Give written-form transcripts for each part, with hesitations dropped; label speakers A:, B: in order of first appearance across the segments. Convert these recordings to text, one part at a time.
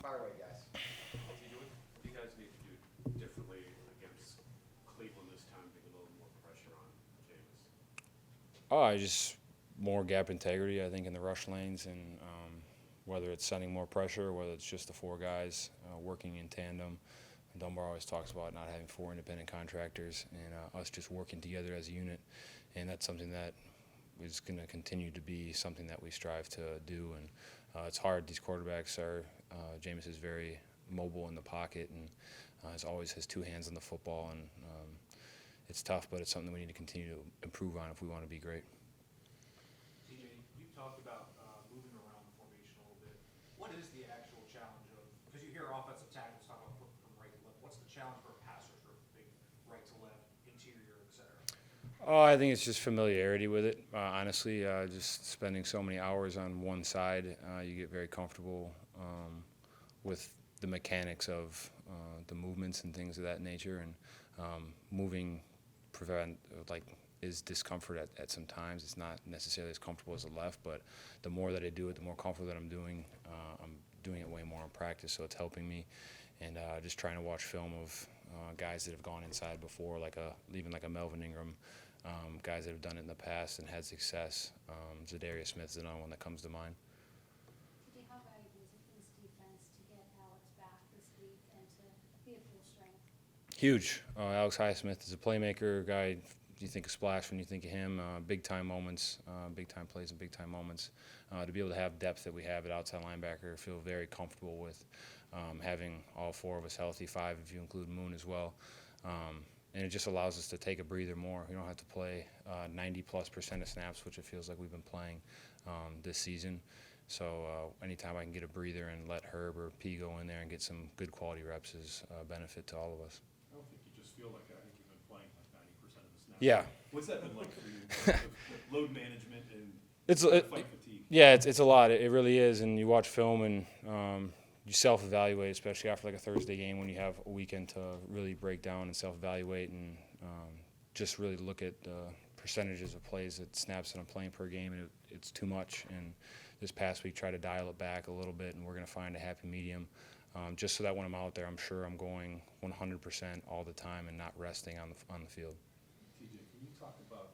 A: Fire away, guys.
B: What do you guys need to do differently against Cleveland this time to get a little more pressure on Jameis?
C: I just more gap integrity, I think, in the rush lanes, and whether it's sending more pressure, whether it's just the four guys working in tandem. Dunbar always talks about not having four independent contractors and us just working together as a unit, and that's something that is going to continue to be something that we strive to do. And it's hard. These quarterbacks are Jameis is very mobile in the pocket and always has two hands on the football, and it's tough, but it's something we need to continue to improve on if we want to be great.
D: TJ, you talked about moving around the formation a little bit. What is the actual challenge of, because you hear offensive tackles talk about flipping from right to left, what's the challenge for a passer for big right to left, interior, et cetera?
C: I think it's just familiarity with it. Honestly, just spending so many hours on one side, you get very comfortable with the mechanics of the movements and things of that nature, and moving is discomfort at some times. It's not necessarily as comfortable as the left, but the more that I do it, the more comfortable that I'm doing it way more in practice, so it's helping me. And just trying to watch film of guys that have gone inside before, even like a Melvin Ingram, guys that have done it in the past and had success. Zadarius Smith is another one that comes to mind.
E: Today, how valuable is it for this defense to get Alex back this week and to be at full strength?
C: Huge. Alex Highsmith is a playmaker guy. You think of splash when you think of him. Big-time moments, big-time plays and big-time moments. To be able to have depth that we have at outside linebacker, I feel very comfortable with having all four of us healthy, five if you include Moon as well. And it just allows us to take a breather more. We don't have to play 90+% of snaps, which it feels like we've been playing this season. So anytime I can get a breather and let Herb or P go in there and get some good quality reps is a benefit to all of us.
B: I don't think you just feel like that. I think you've been playing like 90% of the snaps.
C: Yeah.
B: What's that been like for you? The load management and fight fatigue.
C: Yeah, it's a lot. It really is. And you watch film and you self-evaluate, especially after like a Thursday game when you have a weekend to really break down and self-evaluate and just really look at the percentages of plays that snaps that I'm playing per game, and it's too much. And this past week, try to dial it back a little bit, and we're going to find a happy medium, just so that when I'm out there, I'm sure I'm going 100% all the time and not resting on the field.
B: TJ, can you talk about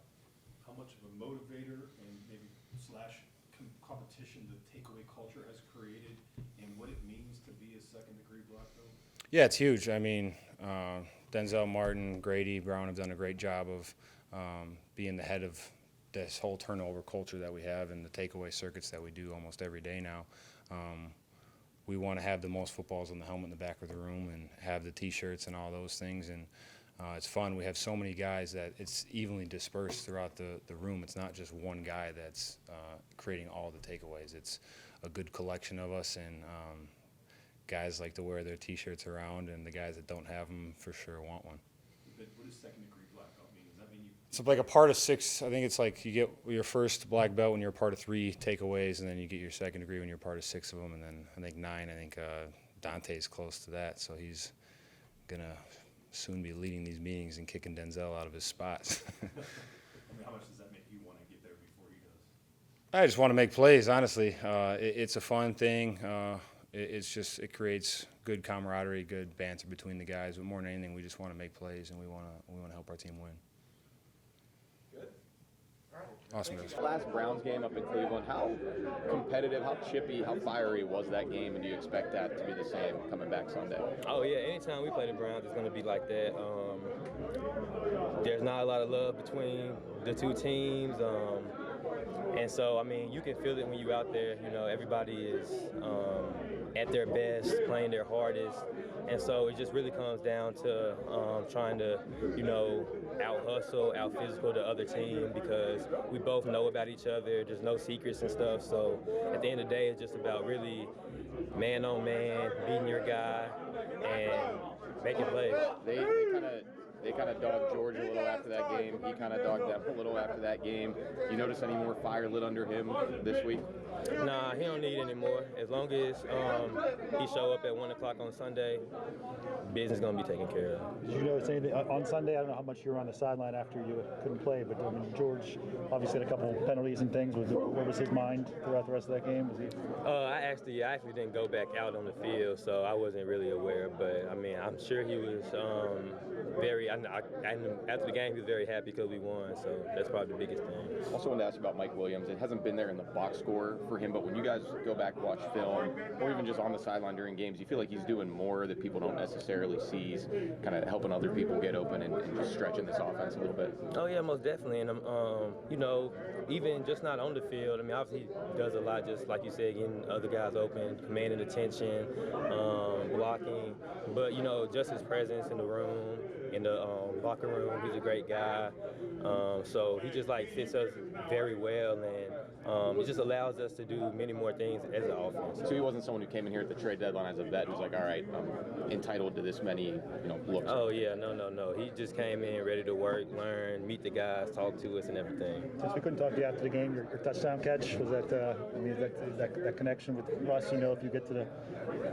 B: how much of a motivator and maybe / competition the takeaway culture has created, and what it means to be a second-degree black belt?
C: Yeah, it's huge. I mean, Denzel, Martin, Grady, Brown have done a great job of being the head of this whole turnover culture that we have and the takeaway circuits that we do almost every day now. We want to have the most footballs on the helmet in the back of the room and have the T-shirts and all those things. And it's fun. We have so many guys that it's evenly dispersed throughout the room. It's not just one guy that's creating all the takeaways. It's a good collection of us, and guys like to wear their T-shirts around, and the guys that don't have them for sure want one.
B: What does second-degree black belt mean? Does that mean you?
C: It's like a part of 6. I think it's like you get your first black belt when you're part of 3 takeaways, and then you get your second degree when you're part of 6 of them, and then I think 9. I think Dante's close to that, so he's gonna soon be leading these meetings and kicking Denzel out of his spots.
B: I mean, how much does that make you want to get there before he does?
C: I just want to make plays, honestly. It's a fun thing. It creates good camaraderie, good banter between the guys. But more than anything, we just want to make plays, and we want to help our team win.
A: Good. All right.
C: Awesome, guys.
F: Last Browns game up in Cleveland, how competitive, how chippy, how fiery was that game, and do you expect that to be the same coming back Sunday?
G: Oh, yeah. Anytime we play the Browns, it's going to be like that. There's not a lot of love between the two teams. And so, I mean, you can feel it when you're out there. You know, everybody is at their best, playing their hardest. And so it just really comes down to trying to, out-hustle, out-physical the other team, because we both know about each other. There's no secrets and stuff. So at the end of the day, it's just about really man-on-man, beating your guy, and making plays.
F: They kind of They kind of dogged George a little after that game. He kind of dogged them a little after that game. You notice any more fire lit under him this week?
G: Nah, he don't need any more. As long as he show up at 1 o'clock on Sunday, business gonna be taken care of.
H: Did you notice anything on Sunday? I don't know how much you were on the sideline after you couldn't play, but I mean, George obviously had a couple penalties and things. What was his mind throughout the rest of that game? Was he?
G: I actually didn't go back out on the field, so I wasn't really aware. But I mean, I'm sure he was very. After the game, he was very happy because we won. So that's probably the biggest thing.
F: Also wanted to ask you about Mike Williams. It hasn't been there in the box score for him, but when you guys go back and watch film, or even just on the sideline during games, you feel like he's doing more that people don't necessarily see. He's kind of helping other people get open and just stretching this offense a little bit.
G: Oh yeah, most definitely. And you know, even just not on the field. I mean, obviously he does a lot, just like you said, getting other guys open, commanding attention, blocking. But you know, just his presence in the room, in the locker room, he's a great guy. So he just like fits us very well, and it just allows us to do many more things as an offense.
F: So he wasn't someone who came in here at the trade deadline as a vet who's like, all right, I'm entitled to this many, looks.
G: Oh yeah, no. He just came in ready to work, learn, meet the guys, talk to us, and everything.
H: Since we couldn't talk to you after the game, your touchdown catch, was that? I mean, that connection with Russ. If you get to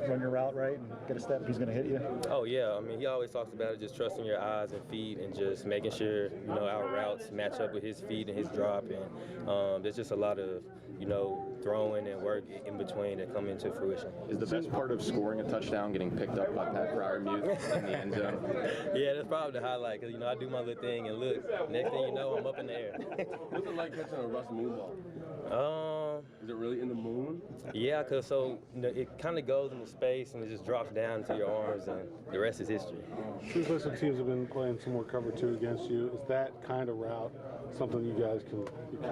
H: run your route right and get a step, he's going to hit you.
G: Oh yeah, I mean, he always talks about it, just trusting your eyes and feet, and just making sure our routes match up with his feet and his drop, and there's just a lot of throwing and work in between that come into fruition.
F: Is the best part of scoring a touchdown getting picked up by Pat Fryermuth in the end zone?
G: Yeah, that's probably the highlight, because I do my little thing and look, next thing you know, I'm up in the air.
I: What's it like catching a Russ moonball? Is it really in the moon?
G: Yeah, because it kind of goes into space and it just drops down to your arms, and the rest is history.
J: Seems like some teams have been playing some more cover 2 against you. Is that kind of route something you guys can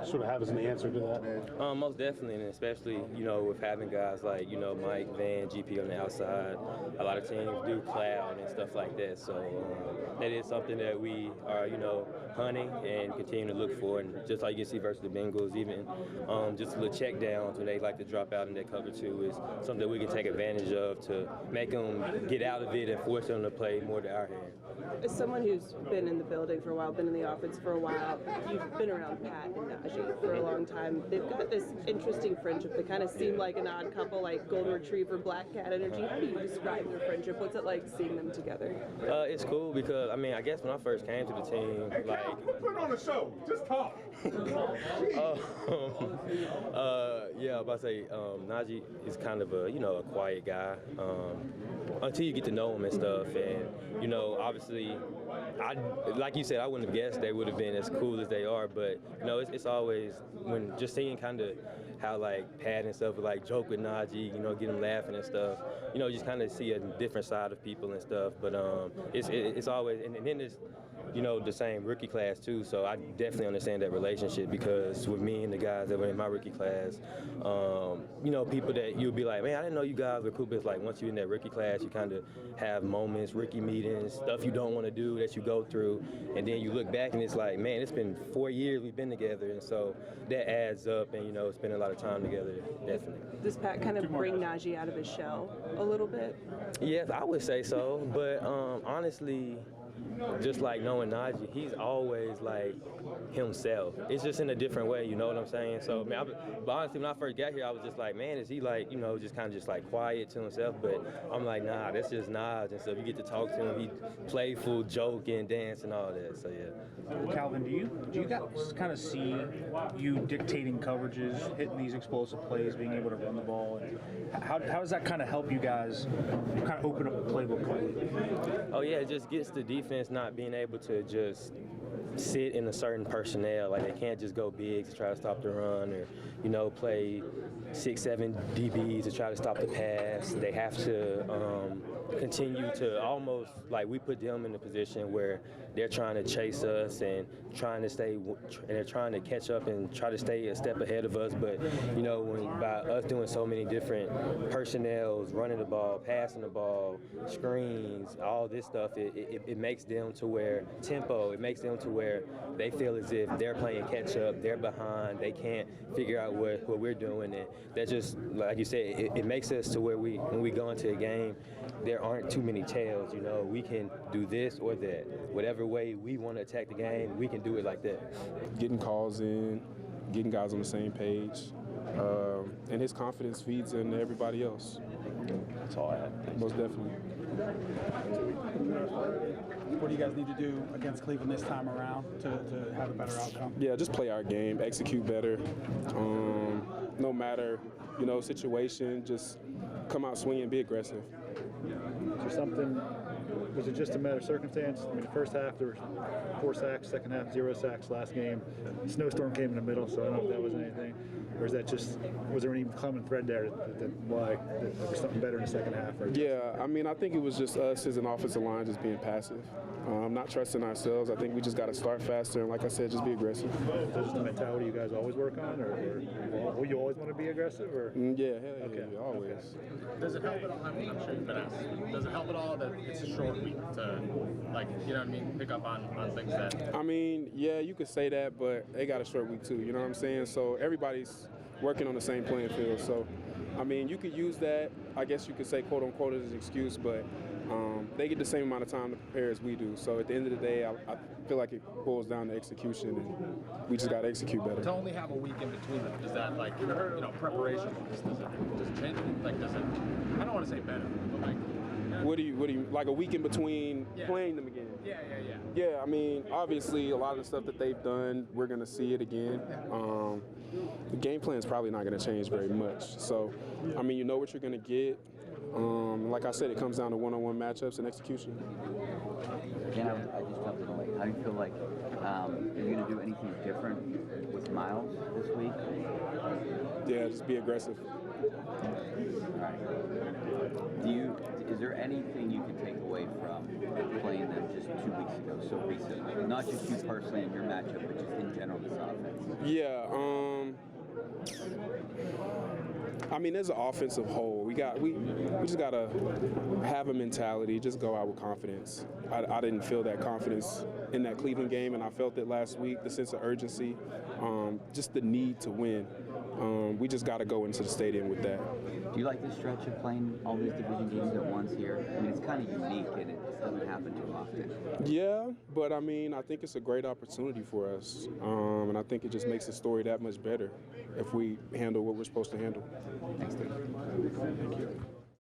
J: sort of have as an answer to that?
G: Most definitely, and especially, with having guys like, Mike, Van, GP on the outside. A lot of teams do cloud and stuff like that. So that is something that we are, hunting and continue to look for. And just like you see versus the Bengals, even just little check downs when they like to drop out in that cover 2 is something that we can take advantage of to make them get out of it and force them to play more to our hand.
K: As someone who's been in the building for a while, been in the offense for a while, you've been around Pat and Najee for a long time. They've got this interesting friendship. They kind of seem like an odd couple, like golden retriever, black cat energy. How do you describe their friendship? What's it like seeing them together?
G: It's cool because, I guess when I first came to the team,
I: put on a show. Just talk.
G: Yeah, I was about to say, Najee is kind of a quiet guy until you get to know him and stuff. And, obviously, like you said, I wouldn't have guessed they would have been as cool as they are. But, it's always when just seeing kind of how, Pat and stuff would, joke with Najee, get him laughing and stuff. You just kind of see a different side of people and stuff. But it's always, and then there's, the same rookie class too, so I definitely understand that relationship, because with me and the guys that were in my rookie class, people that you'll be like, man, I didn't know you guys were cool, but it's like once you're in that rookie class, you kind of have moments, rookie meetings, stuff you don't want to do that you go through, and then you look back and it's like, man, it's been 4 years we've been together, and so that adds up, and spending a lot of time together, definitely.
K: Does Pat kind of bring Najee out of his shell a little bit?
G: Yes, I would say so, but honestly, just like knowing Najee, he's always like himself. It's just in a different way, you know what I'm saying? So, but honestly, when I first got here, I was just like, man, is he like, just kind of just like quiet to himself? But I'm like, nah, that's just Naj and stuff. You get to talk to him, he playful, joking, dance, and all that. So yeah.
L: Calvin, do you guys kind of see you dictating coverages, hitting these explosive plays, being able to run the ball? And how does that kind of help you guys kind of open up the playbook?
G: Oh yeah, it just gets the defense not being able to just sit in a certain personnel. Like they can't just go big to try to stop the run, or play 6-7 DBs to try to stop the pass. They have to continue to almost like we put them in a position where they're trying to chase us and trying to stay, and they're trying to catch up and try to stay a step ahead of us. But by us doing so many different personnels, running the ball, passing the ball, screens, all this stuff, it makes them to where tempo. It makes them to where they feel as if they're playing catch up, they're behind, they can't figure out what we're doing, that just, like you said, it makes us to where when we go into a game, there aren't too many tails. You know, we can do this or that. Whatever way we want to attack the game, we can do it like that.
I: Getting calls in, getting guys on the same page, and his confidence feeds into everybody else.
F: That's all I have.
I: Most definitely.
M: What do you guys need to do against Cleveland this time around to have a better outcome?
I: Yeah, just play our game, execute better. No matter, situation, just come out swinging, be aggressive.
H: Is there something, was it just a matter of circumstance? I mean, the first half there were 4 sacks, second half 0 sacks last game. Snowstorm came in the middle, so I don't know if that was anything. Or is that just, was there any common thread there that there was something better in the second half? Or
I: Yeah, I mean, I think it was just us as an offensive line just being passive. Not trusting ourselves. I think we just got to start faster, and like I said, just be aggressive.
H: Is that just the mentality you guys always work on, or you always want to be aggressive? Or?
I: Yeah, hell yeah,
H: Okay.
I: Always.
A: Does it help at all? I'm sure you've been asked. Does it help at all that it's a short week to, pick up on things that?
I: I mean, yeah, you could say that, but they got a short week too. You know what I'm saying? So everybody's working on the same playing field. So, I mean, you could use that, I guess you could say, quote unquote, as an excuse, but they get the same amount of time to prepare as we do. So at the end of the day, I feel like it boils down to execution, and we just got to execute better.
A: To only have a week in between them, does that preparation? Does it change? Does it? I don't want to say better, but
I: What do you like a week in between playing them again?
A: Yeah.
I: Yeah, I mean, obviously a lot of the stuff that they've done, we're gonna see it again. The game plan is probably not gonna change very much. So, I mean, you know what you're gonna get. Like I said, it comes down to one-on-one matchups and execution.
N: Again, I just jumped in late. How do you feel like you're going to do anything different with Miles this week?
I: Yeah, just be aggressive.
N: All right. Is there anything you can take away from playing them just 2 weeks ago, so recently? Not just you personally in your matchup, but just in general this offense.
I: Yeah. I mean, as an offensive whole, we just gotta have a mentality, just go out with confidence. I didn't feel that confidence in that Cleveland game, and I felt it last week, the sense of urgency, just the need to win. We just got to go into the stadium with that.
N: Do you like this stretch of playing all these division games at once here? I mean, it's kind of unique, and it just doesn't happen too often.
I: Yeah, but I mean, I think it's a great opportunity for us, and I think it just makes the story that much better if we handle what we're supposed to handle.
N: Thanks, Dave.
I: Thank you.